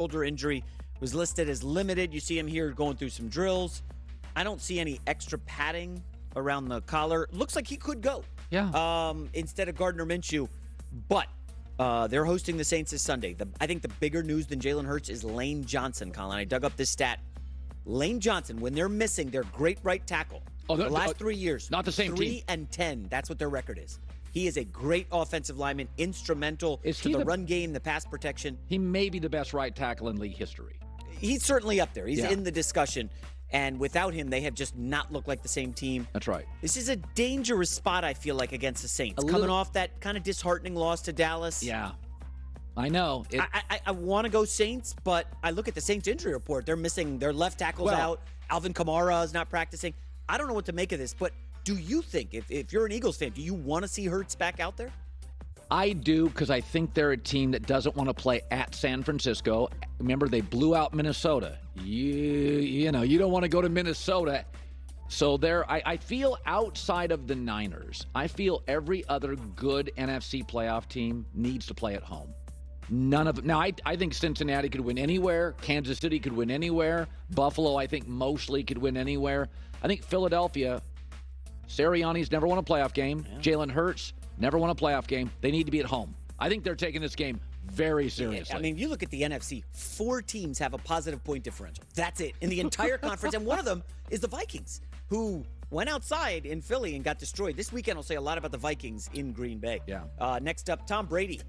Shoulder injury was listed as limited. You see him here going through some drills. I don't see any extra padding around the collar. Looks like he could go. Yeah. Instead of Gardner Minshew. But they're hosting the Saints this Sunday. I think the bigger news than Jalen Hurts is Lane Johnson, Colin. I dug up this stat. Lane Johnson, when they're missing their great right tackle, the last 3 years, not the same 3-10. That's what their record is. He is a great offensive lineman, instrumental to the run game, the pass protection. He may be the best right tackle in league history. He's certainly up there. He's in the discussion. And without him, they have just not looked like the same team. That's right. This is a dangerous spot, I feel like, against the Saints. Coming off that kind of disheartening loss to Dallas. Yeah. I know. I want to go Saints, but I look at the Saints injury report. They're missing their left tackles out. Alvin Kamara is not practicing. I don't know what to make of this, but do you think, if you're an Eagles fan, do you want to see Hurts back out there? I do, because I think they're a team that doesn't want to play at San Francisco. Remember, they blew out Minnesota. You don't want to go to Minnesota. So I feel outside of the Niners, I feel every other good NFC playoff team needs to play at home. None of them. Now, I think Cincinnati could win anywhere. Kansas City could win anywhere. Buffalo, I think, mostly could win anywhere. I think Philadelphia, Sirianni's never won a playoff game. Yeah. Jalen Hurts, never won a playoff game. They need to be at home. I think they're taking this game very seriously. I mean, you look at the NFC, 4 teams have a positive point differential. That's it in the entire conference, and one of them is the Vikings, who went outside in Philly and got destroyed. This weekend will say a lot about the Vikings in Green Bay. Yeah. Next up, Tom Brady.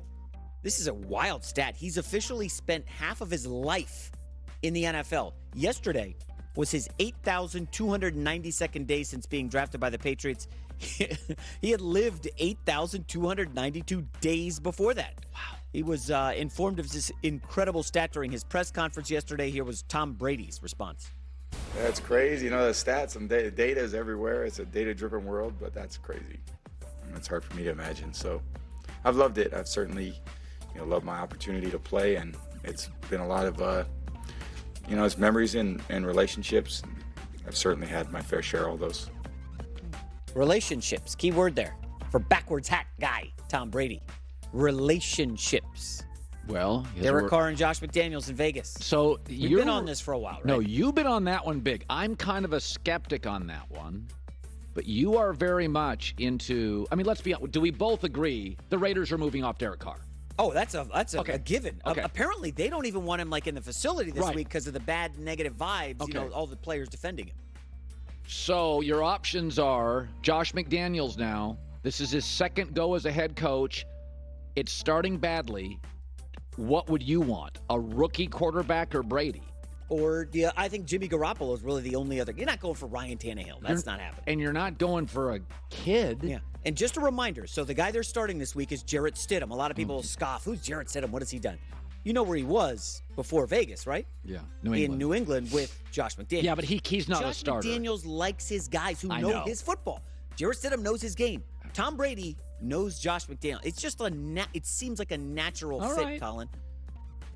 This is a wild stat. He's officially spent half of his life in the NFL. Yesterday was his 8,292nd day since being drafted by the Patriots. He had lived 8,292 days before that. Wow. He was informed of this incredible stat during his press conference yesterday. Here was Tom Brady's response. That's crazy. The stats and data is everywhere. It's a data-driven world, but that's crazy. It's hard for me to imagine. So I've loved it. I've certainly loved my opportunity to play, and it's been a lot of, it's memories and relationships. I've certainly had my fair share of all those. Relationships, key word there for backwards hat guy, Tom Brady. Relationships. Well, Derek Carr and Josh McDaniels in Vegas. So you've been on this for a while, right? No, you've been on that one big. I'm kind of a skeptic on that one, but you are very much into. I mean, let's be honest. Do we both agree the Raiders are moving off Derek Carr? Oh, that's a given. Okay. Apparently, they don't even want him in the facility this week because of the bad negative vibes. Okay. All the players defending him. So your options are Josh McDaniels now. This is his second go as a head coach. It's starting badly. What would you want? A rookie quarterback or Brady? Or I think Jimmy Garoppolo is really the only other. You're not going for Ryan Tannehill. That's not happening. And you're not going for a kid. Yeah. And just a reminder, so the guy they're starting this week is Jarrett Stidham. A lot of people scoff. Who's Jarrett Stidham? What has he done? You know where he was before Vegas, right? Yeah, in New England with Josh McDaniels. Yeah, but he's not a starter. Josh McDaniels likes his guys who know his football. Jarrett Stidham knows his game. Tom Brady knows Josh McDaniels. It's just it seems like a natural fit, Colin.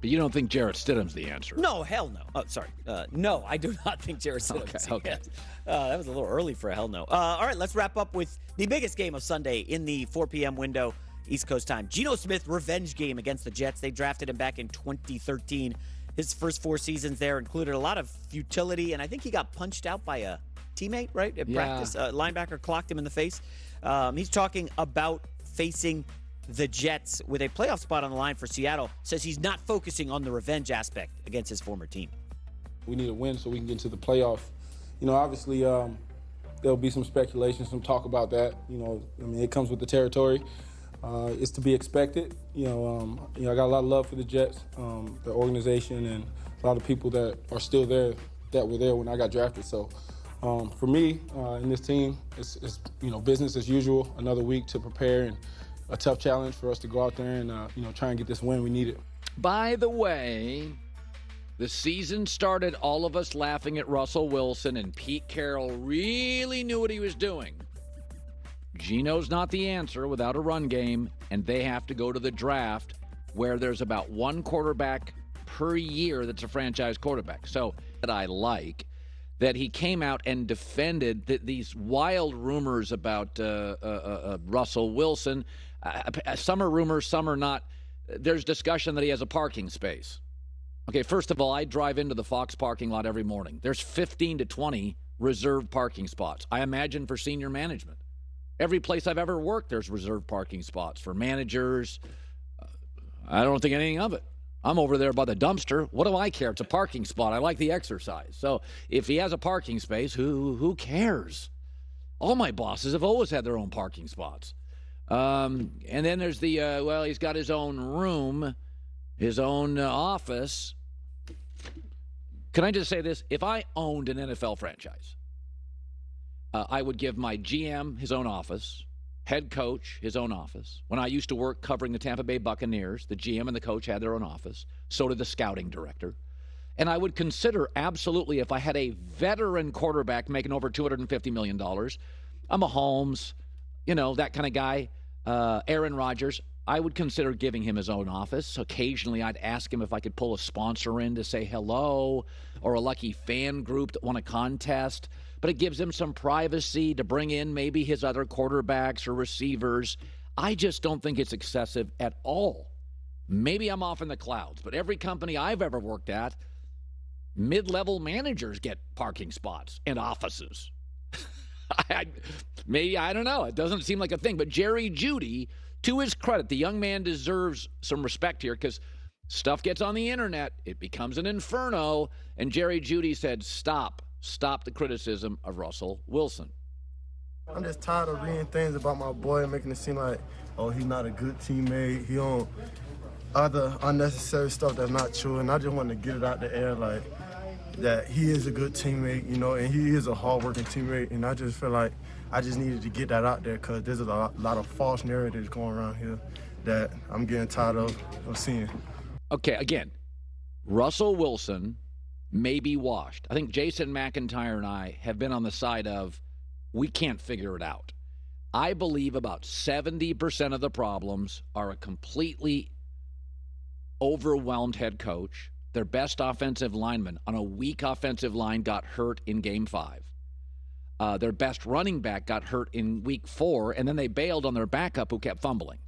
But you don't think Jarrett Stidham's the answer? No, hell no. Oh, sorry. No, I do not think Jarrett Stidham's the answer. That was a little early for a hell no. All right, let's wrap up with the biggest game of Sunday in the 4 p.m. window, East Coast time. Geno Smith revenge game against the Jets. They drafted him back in 2013. His first 4 seasons there included a lot of futility, and I think he got punched out by a teammate, right, at practice. Linebacker clocked him in the face. He's talking about facing the Jets with a playoff spot on the line for Seattle. Says he's not focusing on the revenge aspect against his former team. We need a win so we can get to the playoff. Obviously, there'll be some speculation, some talk about that. It comes with the territory. It's to be expected. I got a lot of love for the Jets, the organization, and a lot of people that are still there that were there when I got drafted. So for me and this team, it's business as usual. Another week to prepare and a tough challenge for us to go out there and try and get this win. We need it. By the way, the season started all of us laughing at Russell Wilson, and Pete Carroll really knew what he was doing. Geno's not the answer without a run game, and they have to go to the draft where there's about one quarterback per year that's a franchise quarterback. So that I like that he came out and defended these wild rumors about Russell Wilson. Some are rumors, some are not. There's discussion that he has a parking space. Okay, first of all, I drive into the Fox parking lot every morning. There's 15 to 20 reserved parking spots. I imagine for senior management. Every place I've ever worked, there's reserved parking spots for managers. I don't think anything of it. I'm over there by the dumpster. What do I care? It's a parking spot. I like the exercise. So if he has a parking space, who cares? All my bosses have always had their own parking spots. And then there's he's got his own room, his own office. Can I just say this? If I owned an NFL franchise, I would give my GM his own office, head coach his own office. When I used to work covering the Tampa Bay Buccaneers, the GM and the coach had their own office. So did the scouting director. And I would consider absolutely, if I had a veteran quarterback making over $250 million, I'm a Mahomes, that kind of guy, Aaron Rodgers, I would consider giving him his own office. Occasionally, I'd ask him if I could pull a sponsor in to say hello, or a lucky fan group that won a contest. But it gives him some privacy to bring in maybe his other quarterbacks or receivers. I just don't think it's excessive at all. Maybe I'm off in the clouds, but every company I've ever worked at, mid-level managers get parking spots and offices. I don't know. It doesn't seem like a thing. But Jerry Jeudy, to his credit, the young man deserves some respect here because stuff gets on the internet. It becomes an inferno. And Jerry Jeudy said, stop the criticism of Russell Wilson. I'm just tired of reading things about my boy, making it seem like, oh, he's not a good teammate. He don't other unnecessary stuff that's not true. And I just want to get it out the air, like, that he is a good teammate, and he is a hard-working teammate. And I just feel like I just needed to get that out there because there's a lot of false narratives going around here that I'm getting tired of seeing. Okay, again, Russell Wilson may be washed. I think Jason McIntyre and I have been on the side of we can't figure it out. I believe about 70% of the problems are a completely overwhelmed head coach. Their best offensive lineman on a weak offensive line got hurt in Game 5. Their best running back got hurt in Week 4, and then they bailed on their backup who kept fumbling.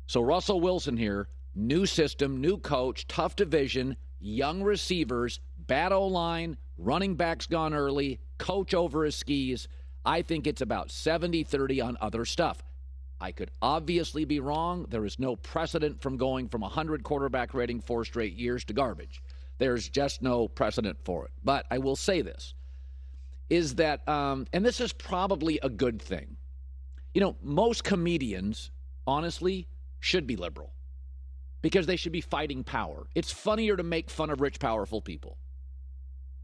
So Russell Wilson here, new system, new coach, tough division, young receivers, bad O-line, running backs gone early, coach over his skis. I think it's about 70-30 on other stuff. I could obviously be wrong. There is no precedent from going from 100 quarterback rating 4 straight years to garbage. There's just no precedent for it. But I will say this, is that, and this is probably a good thing. Most comedians, honestly, should be liberal because they should be fighting power. It's funnier to make fun of rich, powerful people.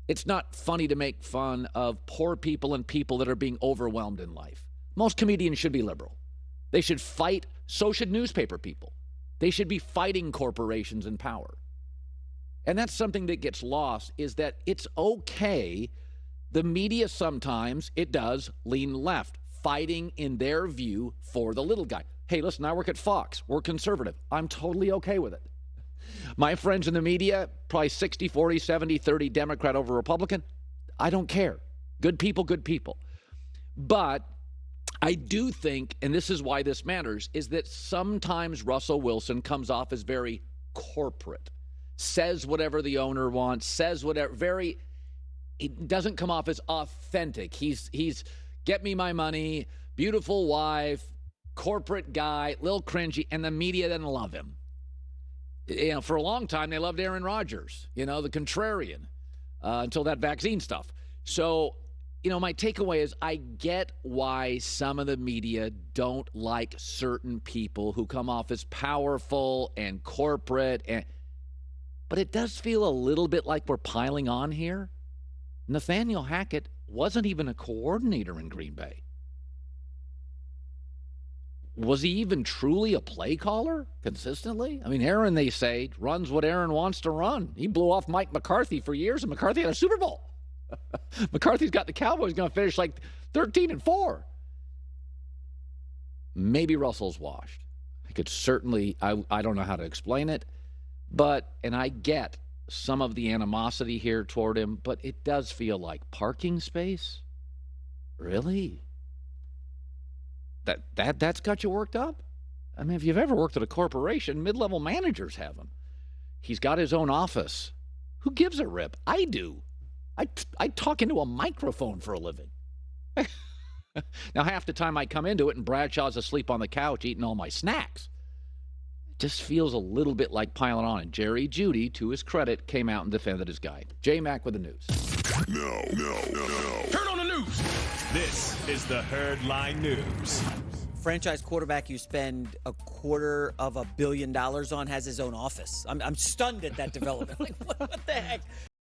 It's not funny to make fun of poor people and people that are being overwhelmed in life. Most comedians should be liberal. They should fight. So should newspaper people. They should be fighting corporations and power. And that's something that gets lost, is that it's okay. The media sometimes, it does lean left, fighting in their view for the little guy. Hey, listen, I work at Fox. We're conservative. I'm totally okay with it. My friends in the media, probably 60-40, 70-30 Democrat over Republican. I don't care. Good people, good people. But I do think, and this is why this matters, is that sometimes Russell Wilson comes off as very corporate, says whatever the owner wants, says whatever, it doesn't come off as authentic. He's get me my money, beautiful wife, corporate guy, little cringy, and the media doesn't love him. For a long time, they loved Aaron Rodgers, the contrarian, until that vaccine stuff. So, my takeaway is I get why some of the media don't like certain people who come off as powerful and corporate. But it does feel a little bit like we're piling on here. Nathaniel Hackett wasn't even a coordinator in Green Bay. Was he even truly a play caller consistently? I mean, Aaron, they say, runs what Aaron wants to run. He blew off Mike McCarthy for years, and McCarthy had a Super Bowl. McCarthy's got the Cowboys going to finish like 13-4. Maybe Russell's washed. I could certainly, I don't know how to explain it, and I get some of the animosity here toward him, but it does feel like parking space? Really? That's got you worked up? I mean, if you've ever worked at a corporation, mid-level managers have them. He's got his own office. Who gives a rip? I do. I talk into a microphone for a living. Now, half the time I come into it and Bradshaw's asleep on the couch eating all my snacks. It just feels a little bit like piling on. And Jerry Jeudy, to his credit, came out and defended his guy. J-Mac with the news. No. Turn on the news. This is the Herd Line News. Franchise quarterback you spend $250 million on has his own office. I'm stunned at that development. Like, what the heck?